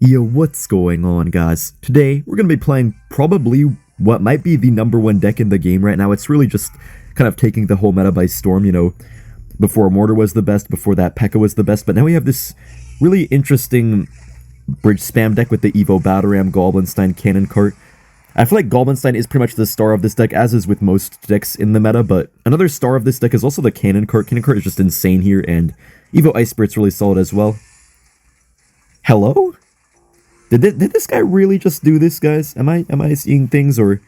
Yo, what's going on, guys? Today, we're going to be playing probably what might be the #1 deck in the game right now. It's really just kind of taking the whole meta by storm, you know. Before Mortar was the best, before that P.E.K.K.A was the best, but now we have this really interesting bridge spam deck with the Evo Battleram, Goblinstein, Cannon Cart. I feel like Goblinstein is pretty much the star of this deck, as is with most decks in the meta, but another star of this deck is also the Cannon Cart. Cannon Cart is just insane here, and Evo Ice Spirit's really solid as well. Hello? Did this guy really just do this, guys? Am I seeing things, or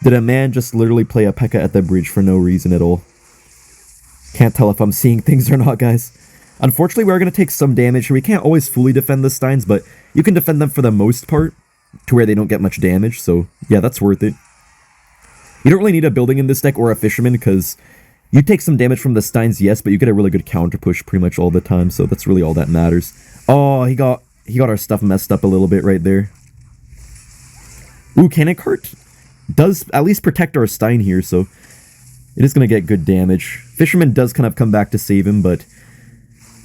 did a man just literally play a P.E.K.K.A at the bridge for no reason at all? Can't tell if I'm seeing things or not, guys. Unfortunately, we are going to take some damage here. We can't always fully defend the Steins, but you can defend them for the most part to where they don't get much damage, so yeah, that's worth it. You don't really need a building in this deck or a fisherman, because you take some damage from the Steins, yes, but you get a really good counter push pretty much all the time, so that's really all that matters. Oh, he got our stuff messed up a little bit right there. Ooh, Cannon Cart does at least protect our Stein here, so it is going to get good damage. Fisherman does kind of come back to save him, but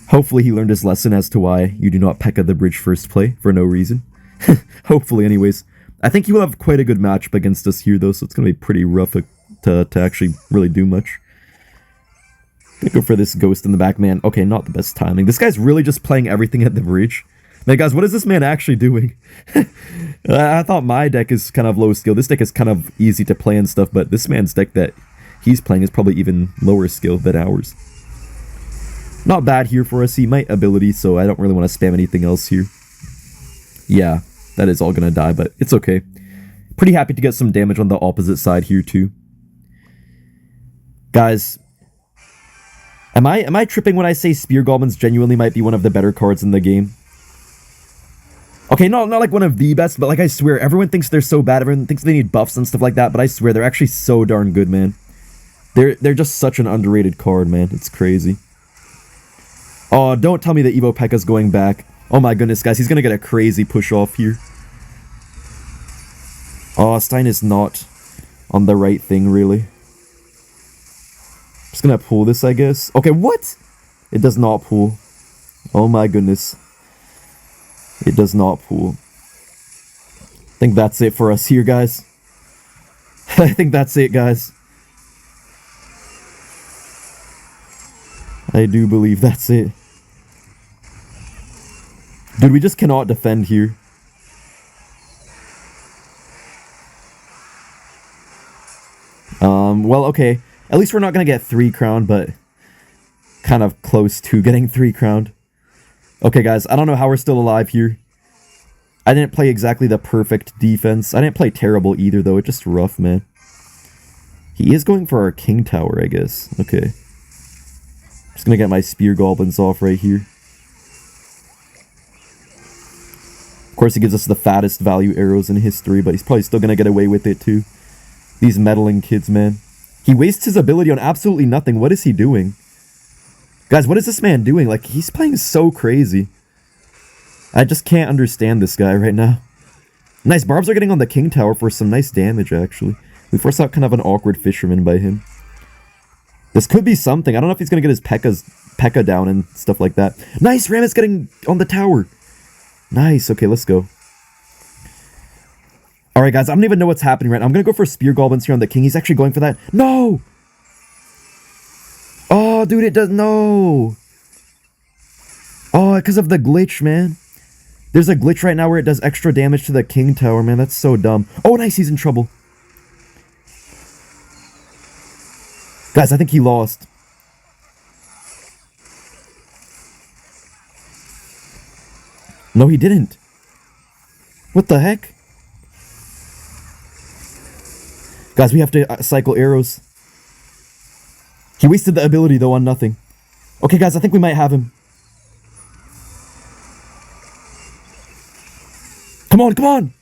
hopefully he learned his lesson as to why you do not P.E.K.K.A the bridge first play for no reason. Hopefully, anyways. I think he will have quite a good matchup against us here, though, so it's going to be pretty rough to actually really do much. Gonna go for this Ghost in the back, man. Okay, not the best timing. This guy's really just playing everything at the bridge. Man, guys, what is this man actually doing? I thought my deck is kind of low skill. This deck is kind of easy to play and stuff, but this man's deck that he's playing is probably even lower skill than ours. Not bad here for us. He might ability, so I don't really want to spam anything else here. Yeah, that is all going to die, but it's okay. Pretty happy to get some damage on the opposite side here, too. Guys, am I tripping when I say Spear Goblins genuinely might be one of the better cards in the game? Okay, not like one of the best, but like I swear, everyone thinks they're so bad, everyone thinks they need buffs and stuff like that, but I swear, they're actually so darn good, man. They're just such an underrated card, man. It's crazy. Oh, don't tell me that Evo P.E.K.K.A's going back. Oh my goodness, guys, he's gonna get a crazy push off here. Oh, Stein is not on the right thing, really. Just gonna pull this, I guess. Okay, what? It does not pull. Oh my goodness. It does not pull. I think that's it for us here, guys. I think that's it, guys. I do believe that's it. Dude, we just cannot defend here. Well, okay. At least we're not going to get 3 crowned, but kind of close to getting 3 crowned. Okay, guys, I don't know how we're still alive here. I didn't play exactly the perfect defense. I didn't play terrible either, though. It's just rough, man. He is going for our King Tower, I guess. Okay. Just gonna get my Spear Goblins off right here. Of course, he gives us the fattest value arrows in history, but he's probably still gonna get away with it, too. These meddling kids, man. He wastes his ability on absolutely nothing. What is he doing? Guys, what is this man doing? Like, he's playing so crazy. I just can't understand this guy right now. Nice, Barbs are getting on the King Tower for some nice damage, actually. We forced out kind of an awkward fisherman by him. This could be something. I don't know if he's going to get his P.E.K.K.A down and stuff like that. Nice, Ram is getting on the tower. Nice, okay, let's go. Alright, guys, I don't even know what's happening right now. I'm going to go for Spear Goblins here on the King. He's actually going for that. No! Oh, dude, it does... No! Oh, because of the glitch, man. There's a glitch right now where it does extra damage to the King Tower, man. That's so dumb. Oh, nice, he's in trouble. Guys, I think he lost. No, he didn't. What the heck? Guys, we have to cycle arrows. He wasted the ability, though, on nothing. Okay, guys, I think we might have him. Come on, come on!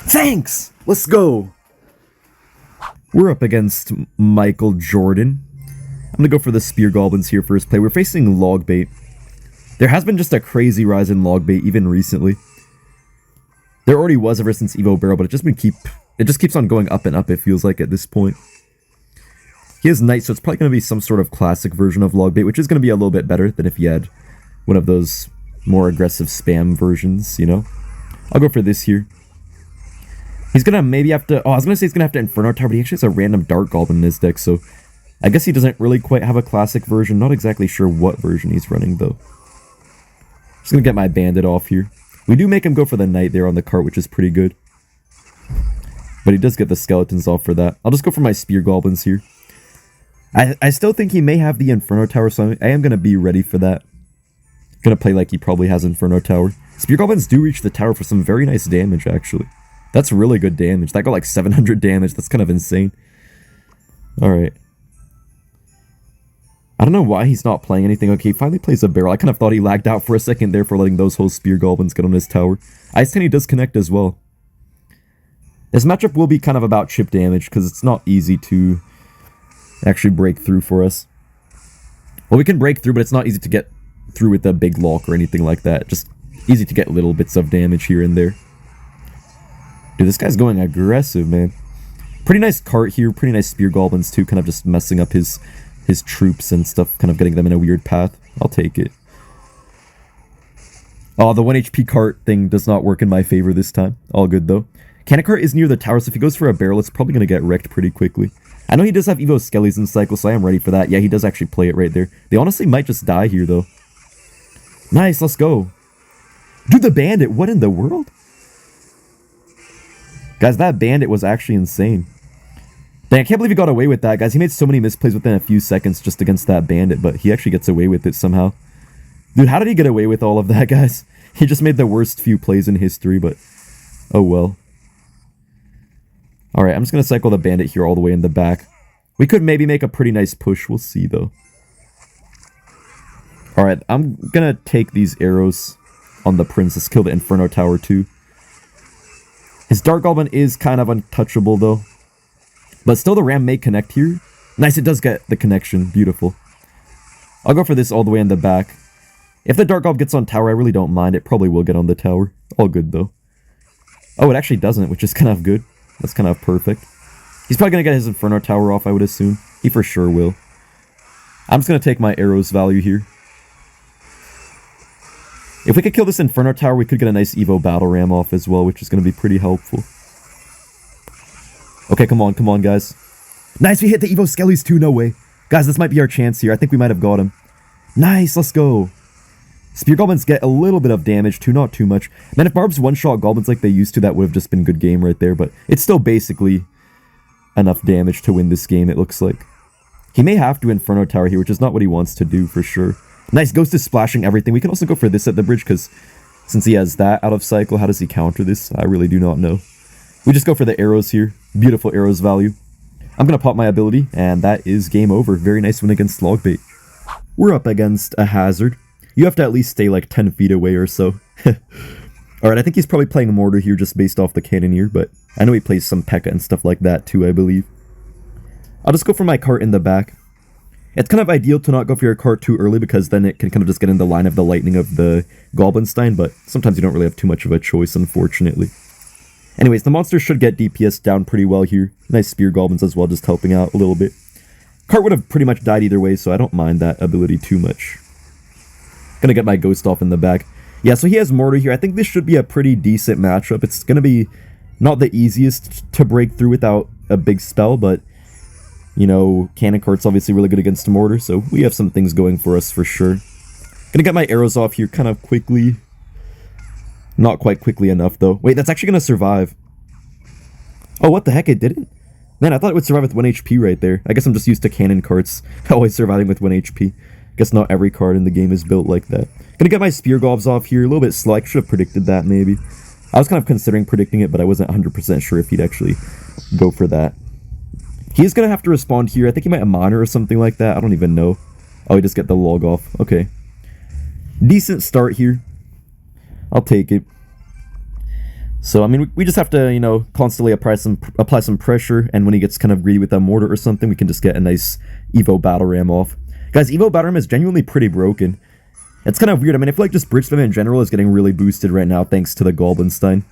Thanks! Let's go! We're up against Michael Jordan. I'm gonna go for the Spear Goblins here first play. We're facing Logbait. There has been just a crazy rise in Logbait, even recently. There already was ever since Evo Barrel, but it just keeps on going up and up, it feels like, at this point. He has Knight, so it's probably going to be some sort of classic version of Logbait, which is going to be a little bit better than if he had one of those more aggressive spam versions, you know. I'll go for this here. He's gonna maybe have to... Oh, I was gonna say he's gonna have to Inferno Tower, but he actually has a random Dark Goblin in his deck, so... I guess he doesn't really quite have a classic version. Not exactly sure what version he's running, though. Just gonna get my Bandit off here. We do make him go for the Knight there on the cart, which is pretty good. But he does get the Skeletons off for that. I'll just go for my Spear Goblins here. I still think he may have the Inferno Tower, so I am gonna be ready for that. Gonna play like he probably has Inferno Tower. Spear Goblins do reach the tower for some very nice damage, actually. That's really good damage. That got like 700 damage. That's kind of insane. Alright. I don't know why he's not playing anything. Okay, he finally plays a barrel. I kind of thought he lagged out for a second there for letting those whole Spear Goblins get on his tower. Ice Tenny does connect as well. This matchup will be kind of about chip damage, because it's not easy to actually break through for us. Well, we can break through, but it's not easy to get through with a big lock or anything like that. Just easy to get little bits of damage here and there. Dude, this guy's going aggressive, man. Pretty nice cart here. Pretty nice Spear Goblins, too. Kind of just messing up his troops and stuff. Kind of getting them in a weird path. I'll take it. Oh, the 1 HP cart thing does not work in my favor this time. All good, though. Cannon Cart is near the tower, so if he goes for a barrel, it's probably going to get wrecked pretty quickly. I know he does have Evo Skellies in cycle, so I am ready for that. Yeah, he does actually play it right there. They honestly might just die here, though. Nice, let's go. Dude, the Bandit, what in the world? Guys, that Bandit was actually insane. Dang, I can't believe he got away with that, guys. He made so many misplays within a few seconds just against that Bandit, but he actually gets away with it somehow. Dude, how did he get away with all of that, guys? He just made the worst few plays in history, but... oh well. Alright, I'm just going to cycle the Bandit here all the way in the back. We could maybe make a pretty nice push. We'll see, though. Alright, I'm going to take these arrows on the Princess. Kill the Inferno Tower, too. His Dark Goblin is kind of untouchable, though. But still, the Ram may connect here. Nice, it does get the connection. Beautiful. I'll go for this all the way in the back. If the Dark Goblin gets on tower, I really don't mind. It probably will get on the tower. All good, though. Oh, it actually doesn't, which is kind of good. That's kind of perfect. He's probably going to get his Inferno Tower off, I would assume. He for sure will. I'm just going to take my arrows value here. If we could kill this Inferno Tower, we could get a nice Evo Battle Ram off as well, which is going to be pretty helpful. Okay, come on, guys. Nice, we hit the Evo Skellies too, no way. Guys, this might be our chance here. I think we might have got him. Nice, let's go. Spear Goblins get a little bit of damage too, not too much. Man, if Barbs one-shot Goblins like they used to, that would have just been good game right there, but it's still basically enough damage to win this game, it looks like. He may have to Inferno Tower here, which is not what he wants to do, for sure. Nice, Ghost is splashing everything. We can also go for this at the bridge, because since he has that out of cycle, how does he counter this? I really do not know. We just go for the arrows here. Beautiful arrows value. I'm going to pop my ability, and that is game over. Very nice win against Logbait. We're up against a Hazard. You have to at least stay like 10 feet away or so. Alright, I think he's probably playing Mortar here just based off the Cannoneer, but I know he plays some P.E.K.K.A. and stuff like that too, I believe. I'll just go for my cart in the back. It's kind of ideal to not go for your cart too early because then it can kind of just get in the line of the lightning of the Goblinstein, but sometimes you don't really have too much of a choice, unfortunately. Anyways, the monster should get DPS down pretty well here. Nice Spear Goblins as well, just helping out a little bit. Cart would have pretty much died either way, so I don't mind that ability too much. Gonna get my Ghost off in the back. Yeah, so he has Mortar here. I think this should be a pretty decent matchup. It's gonna be not the easiest to break through without a big spell, but, you know, Cannon Cart's obviously really good against Mortar, so we have some things going for us for sure. Gonna get my arrows off here kind of quickly. Not quite quickly enough, though. Wait, that's actually gonna survive. Oh, what the heck, it didn't? Man, I thought it would survive with 1 HP right there. I guess I'm just used to Cannon Carts always surviving with 1 HP. Guess not every card in the game is built like that. Gonna get my Spear Gobs off here. A little bit slow. I should have predicted that, maybe. I was kind of considering predicting it, but I wasn't 100% sure if he'd actually go for that. He's gonna have to respond here. I think he might have Monitor or something like that. I don't even know. Oh, he just get the log off. Okay. Decent start here. I'll take it. So, I mean, we just have to, you know, constantly apply some pressure, and when he gets kind of greedy with a Mortar or something, we can just get a nice Evo Battle Ram off. Guys, Evo Battle Ram is genuinely pretty broken. It's kind of weird. I mean, I feel like just Bridge Spam in general is getting really boosted right now thanks to the Goblinstein.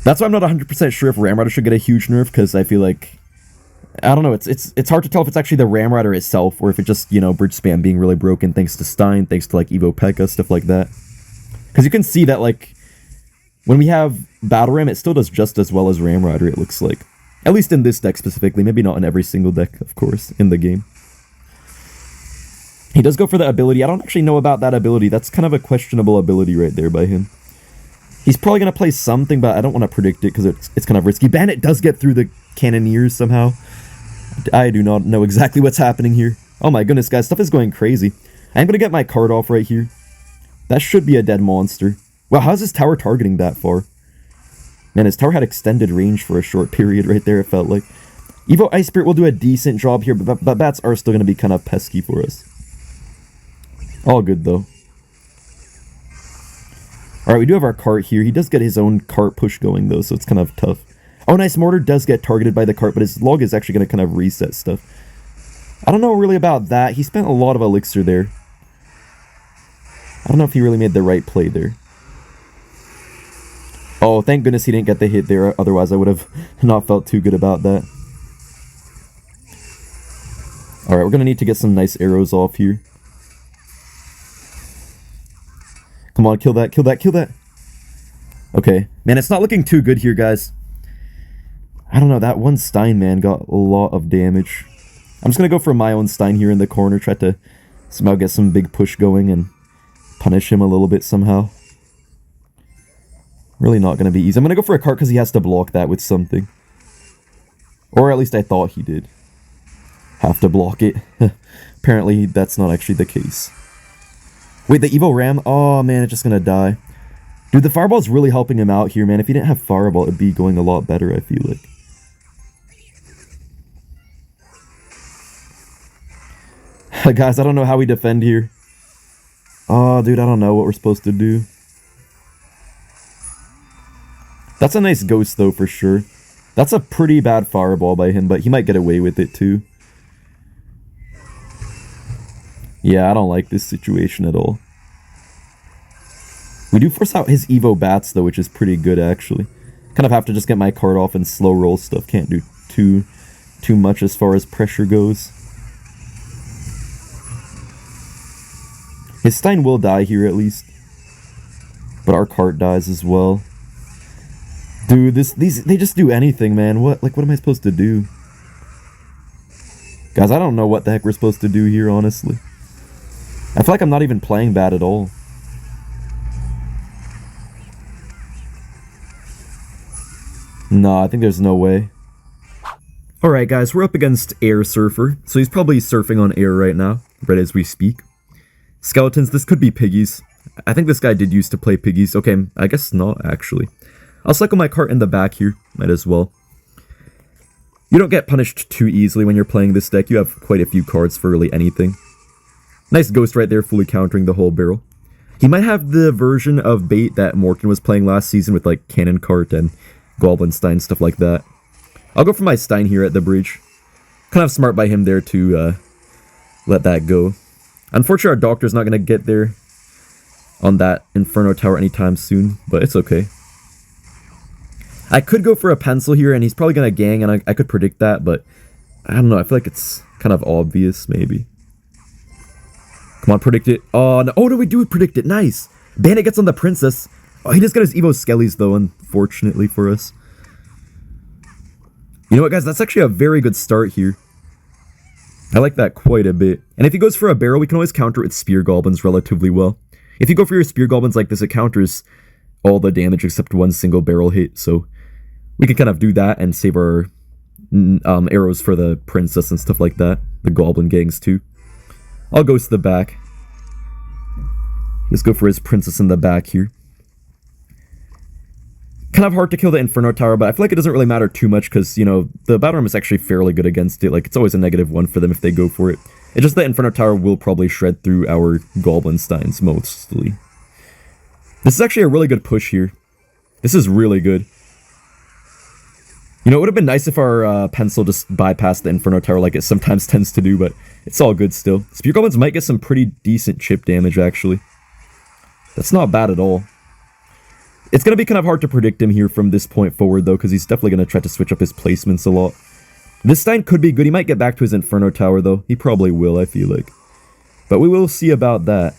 That's why I'm not 100% sure if Ramrider should get a huge nerf, because I feel like I don't know, it's hard to tell if it's actually the Ramrider itself, or if it just, you know, bridge spam being really broken thanks to Stein, thanks to, like, Evo P.E.K.K.A, stuff like that. Because you can see that, like, when we have Battle Ram, it still does just as well as Ramrider, it looks like. At least in this deck specifically, maybe not in every single deck, of course, in the game. He does go for the ability. I don't actually know about that ability. That's kind of a questionable ability right there by him. He's probably going to play something, but I don't want to predict it because it's kind of risky. Bandit does get through the Cannoneers somehow. I do not know exactly what's happening here. Oh my goodness, guys. Stuff is going crazy. I'm going to get my card off right here. That should be a dead monster. Wow, how's his tower targeting that far? Man, his tower had extended range for a short period right there, it felt like. Evo Ice Spirit will do a decent job here, but bats are still going to be kind of pesky for us. All good, though. Alright, we do have our cart here. He does get his own cart push going, though, so it's kind of tough. Oh, nice. Mortar does get targeted by the cart, but his log is actually going to kind of reset stuff. I don't know really about that. He spent a lot of elixir there. I don't know if he really made the right play there. Oh, thank goodness he didn't get the hit there. Otherwise, I would have not felt too good about that. Alright, we're going to need to get some nice arrows off here. Come on, kill that, kill that, kill that. Okay. Man, it's not looking too good here, guys. I don't know, that one Stein, man, got a lot of damage. I'm just going to go for my own Stein here in the corner, try to somehow get some big push going and punish him a little bit somehow. Really not going to be easy. I'm going to go for a cart because he has to block that with something. Or at least I thought he did. Have to block it. Apparently, that's not actually the case. Wait, the Evo Ram? Oh, man, it's just gonna die. Dude, the Fireball's really helping him out here, man. If he didn't have Fireball, it'd be going a lot better, I feel like. Guys, I don't know how we defend here. Oh, dude, I don't know what we're supposed to do. That's a nice ghost, though, for sure. That's a pretty bad Fireball by him, but he might get away with it, too. Yeah, I don't like this situation at all. We do force out his Evo Bats, though, which is pretty good, actually. Kind of have to just get my card off and slow roll stuff. Can't do too much as far as pressure goes. His Stein will die here, at least. But our cart dies as well. Dude, they just do anything, man. What am I supposed to do? Guys, I don't know what the heck we're supposed to do here, honestly. I feel like I'm not even playing bad at all. Nah, I think there's no way. Alright guys, we're up against Air Surfer, so he's probably surfing on air right now, right as we speak. Skeletons, this could be piggies. I think this guy did used to play piggies. Okay, I guess not, actually. I'll cycle my cart in the back here, might as well. You don't get punished too easily when you're playing this deck. You have quite a few cards for really anything. Nice ghost right there, fully countering the whole barrel. He might have the version of bait that Mortar was playing last season with like Cannon Cart and Goblin Stein, stuff like that. I'll go for my Stein here at the bridge. Kind of smart by him there to let that go. Unfortunately, our Doctor's not going to get there on that Inferno Tower anytime soon, but it's okay. I could go for a pencil here, and he's probably going to gang, and I could predict that, but I don't know. I feel like it's kind of obvious, maybe. Come on, predict it. Oh, no. Oh, no, we do predict it. Nice. Bandit gets on the Princess. Oh, he just got his Evo Skellies, though, unfortunately for us. You know what, guys? That's actually a very good start here. I like that quite a bit. And if he goes for a barrel, we can always counter it with Spear Goblins relatively well. If you go for your Spear Goblins like this, it counters all the damage except one single barrel hit. So we can kind of do that and save our arrows for the Princess and stuff like that. The Goblin gangs, too. I'll go to the back. Let's go for his Princess in the back here. Kind of hard to kill the Inferno Tower, but I feel like it doesn't really matter too much because, you know, the Battle Ram is actually fairly good against it. Like, it's always a -1 for them if they go for it. It's just the Inferno Tower will probably shred through our Goblin Steins mostly. This is actually a really good push here. This is really good. You know, it would have been nice if our pencil just bypassed the Inferno Tower like it sometimes tends to do, but it's all good still. Spear Goblins might get some pretty decent chip damage, actually. That's not bad at all. It's going to be kind of hard to predict him here from this point forward, though, because he's definitely going to try to switch up his placements a lot. This Stein could be good. He might get back to his Inferno Tower, though. He probably will, I feel like. But we will see about that.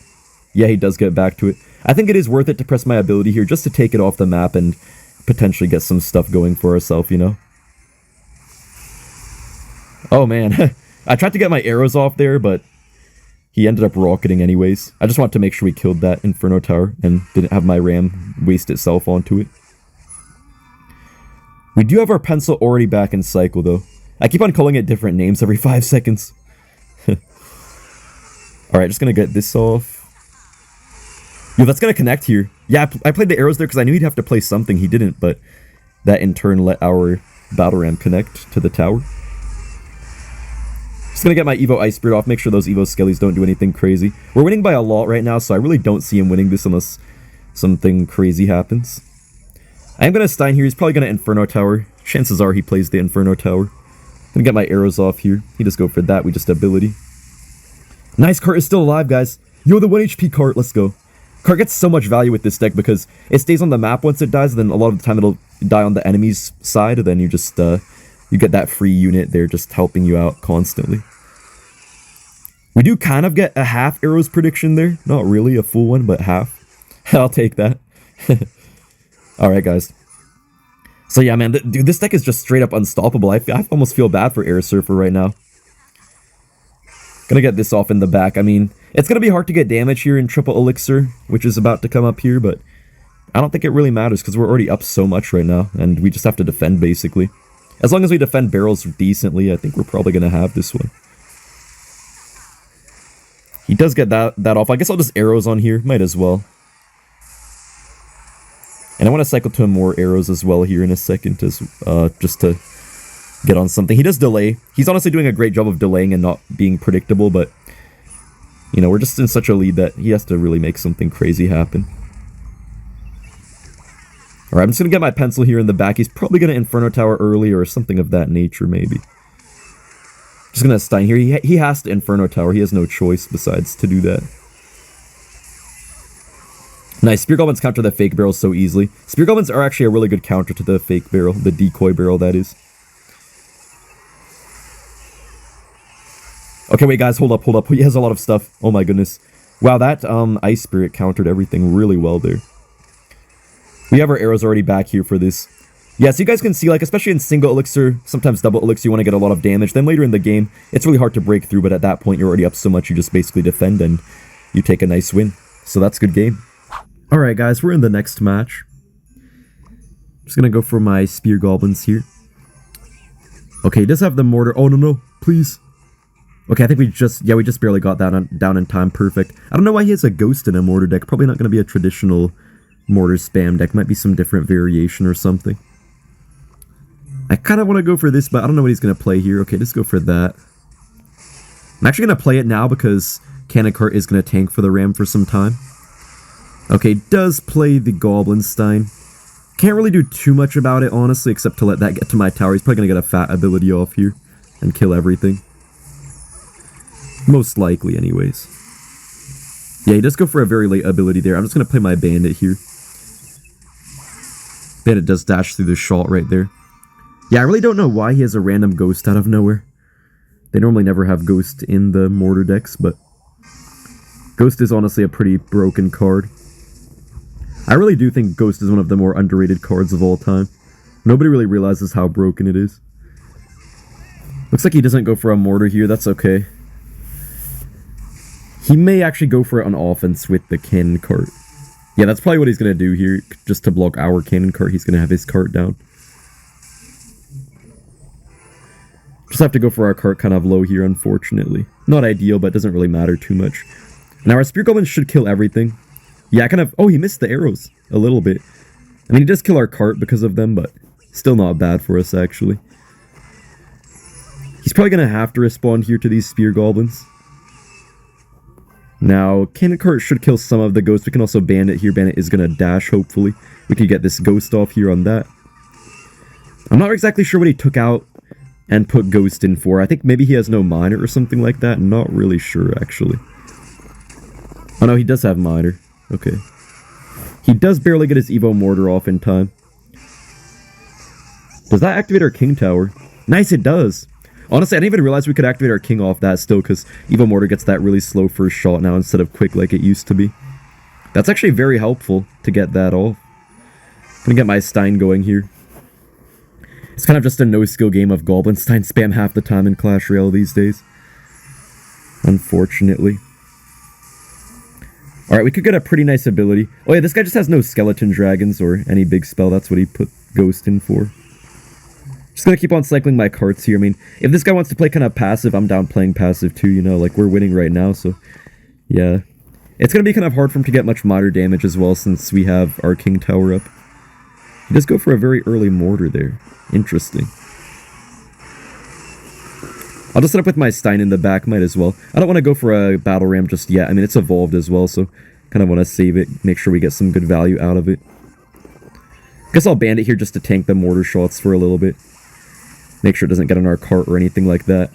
Yeah, he does get back to it. I think it is worth it to press my ability here just to take it off the map and potentially get some stuff going for ourselves, you know? Oh, man. I tried to get my arrows off there, but he ended up rocketing anyways. I just wanted to make sure we killed that Inferno Tower and didn't have my ram waste itself onto it. We do have our pencil already back in cycle, though. I keep on calling it different names every 5 seconds. Alright, just gonna get this off. Yo, that's gonna connect here. Yeah, I played the arrows there because I knew he'd have to play something. He didn't, but that in turn let our battle ram connect to the tower. Just gonna get my Evo Ice Spirit off, make sure those Evo Skellies don't do anything crazy. We're winning by a lot right now, so I really don't see him winning this unless something crazy happens. I am gonna Stein here. He's probably gonna Inferno Tower. Chances are he plays the Inferno Tower. Gonna get my arrows off here. He just go for that. We just ability. Nice, cart is still alive, guys. Yo, the 1 HP cart. Let's go. Cart gets so much value with this deck because it stays on the map once it dies, then a lot of the time it'll die on the enemy's side, and then you just, you get that free unit there just helping you out constantly. We do kind of get a half arrows prediction there. Not really a full one, but half. I'll take that. Alright, guys. So yeah, man, dude, this deck is just straight up unstoppable. I almost feel bad for Air Surfer right now. Gonna get this off in the back. I mean, it's gonna be hard to get damage here in Triple Elixir, which is about to come up here, but I don't think it really matters because we're already up so much right now, and we just have to defend, basically. As long as we defend barrels decently, I think we're probably gonna have this one. He does get that off. I guess I'll just arrows on here. Might as well. And I want to cycle to more arrows as well here in a second, just to get on something. He does delay. He's honestly doing a great job of delaying and not being predictable, but, you know, we're just in such a lead that he has to really make something crazy happen. Alright, I'm just going to get my pencil here in the back. He's probably going to Inferno Tower early or something of that nature, maybe. Just going to Stein here. He has to Inferno Tower. He has no choice besides to do that. Nice, Spear Goblins counter the fake barrel so easily. Spear Goblins are actually a really good counter to the fake barrel, the decoy barrel, that is. Okay, wait, guys, hold up. He has a lot of stuff. Oh my goodness. Wow, that Ice Spirit countered everything really well there. We have our arrows already back here for this. Yeah, so you guys can see, like, especially in single elixir, sometimes double elixir, you want to get a lot of damage. Then later in the game, it's really hard to break through, but at that point, you're already up so much, you just basically defend and you take a nice win. So that's a good game. Alright guys, we're in the next match. Just gonna go for my Spear Goblins here. Okay, he does have the Mortar. Oh, no, please. Okay, I think we just barely got that down in time. Perfect. I don't know why he has a Ghost in a Mortar deck. Probably not gonna be a traditional Mortar spam deck. Might be some different variation or something. I kind of want to go for this, but I don't know what he's gonna play here. Okay, let's go for that. I'm actually gonna play it now because Cannon Cart is gonna tank for the Ram for some time. Okay, does play the Goblin Stein. Can't really do too much about it, honestly, except to let that get to my tower. He's probably going to get a fat ability off here and kill everything. Most likely, anyways. Yeah, he does go for a very late ability there. I'm just going to play my Bandit here. Bandit does dash through the shot right there. Yeah, I really don't know why he has a random Ghost out of nowhere. They normally never have Ghost in the Mortar decks, but Ghost is honestly a pretty broken card. I really do think Ghost is one of the more underrated cards of all time. Nobody really realizes how broken it is. Looks like he doesn't go for a Mortar here. That's okay. He may actually go for it on offense with the Cannon Cart. Yeah, that's probably what he's going to do here. Just to block our Cannon Cart, he's going to have his cart down. Just have to go for our cart kind of low here, unfortunately. Not ideal, but it doesn't really matter too much. Now, our Spear Goblin should kill everything. Yeah, kind of... Oh, he missed the arrows a little bit. I mean, he does kill our cart because of them, but still not bad for us, actually. He's probably going to have to respond here to these Spear Goblins. Now, Cannon Cart should kill some of the Ghosts. We can also Bandit here. Bandit is going to dash, hopefully. We can get this Ghost off here on that. I'm not exactly sure what he took out and put Ghost in for. I think maybe he has no Miner or something like that. Not really sure, actually. Oh no, he does have Miner. Okay. He does barely get his Evo Mortar off in time. Does that activate our King Tower? Nice, it does. Honestly, I didn't even realize we could activate our king off that still, because Evo Mortar gets that really slow first shot now instead of quick like it used to be. That's actually very helpful to get that off. I'm gonna get my Stein going here. It's kind of just a no-skill game of Goblin Stein spam half the time in Clash Royale these days. Unfortunately. Alright, we could get a pretty nice ability. Oh yeah, this guy just has no Skeleton Dragons or any big spell. That's what he put Ghost in for. Just gonna keep on cycling my cards here. I mean, if this guy wants to play kind of passive, I'm down playing passive too, you know? Like, we're winning right now, so... yeah. It's gonna be kind of hard for him to get much Mortar damage as well, since we have our King Tower up. He does go for a very early Mortar there. Interesting. I'll just set up with my Stein in the back, might as well. I don't want to go for a Battle Ram just yet. I mean, it's evolved as well, so kind of want to save it, make sure we get some good value out of it. Guess I'll Bandit here just to tank the Mortar shots for a little bit. Make sure it doesn't get on our cart or anything like that.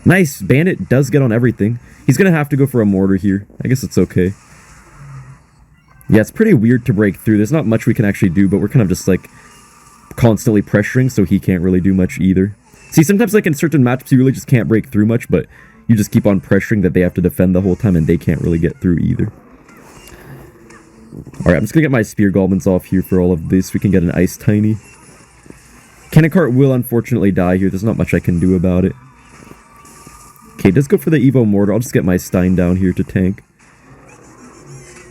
Nice! Bandit does get on everything. He's going to have to go for a Mortar here. I guess it's okay. Yeah, it's pretty weird to break through. There's not much we can actually do, but we're kind of just, like, constantly pressuring, so he can't really do much either. See, sometimes, like, in certain matchups, you really just can't break through much, but you just keep on pressuring that they have to defend the whole time, and they can't really get through either. Alright, I'm just gonna get my Spear Goblins off here for all of this. We can get an Ice Tiny. Cannon Cart will unfortunately die here. There's not much I can do about it. Okay, let's go for the Evo Mortar. I'll just get my Stein down here to tank.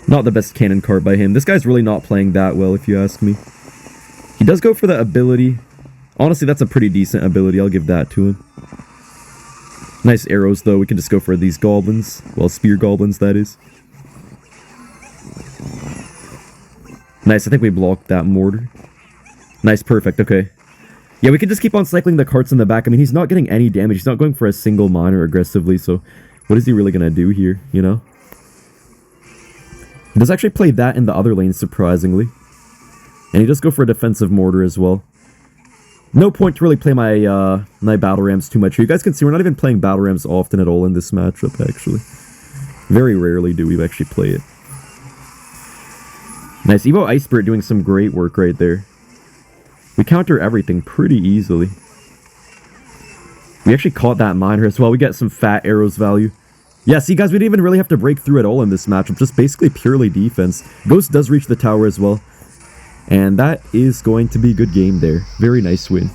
Not the best Cannon Cart by him. This guy's really not playing that well, if you ask me. He does go for the ability. Honestly, that's a pretty decent ability. I'll give that to him. Nice arrows, though. We can just go for these goblins. Well, spear goblins, that is. Nice. I think we blocked that mortar. Nice. Perfect. Okay. Yeah, we can just keep on cycling the carts in the back. I mean, he's not getting any damage. He's not going for a single miner aggressively, so what is he really going to do here, you know? He does actually play that in the other lane, surprisingly. And he does go for a defensive mortar as well. No point to really play my my battle rams too much here. You guys can see we're not even playing battle rams often at all in this matchup, actually. Very rarely do we actually play it. Nice. Evo Ice Spirit doing some great work right there. We counter everything pretty easily. We actually caught that miner as well. We get some fat arrows value. Yeah, see guys, we didn't even really have to break through at all in this matchup. Just basically purely defense. Ghost does reach the tower as well. And that is going to be a good game there. Very nice win.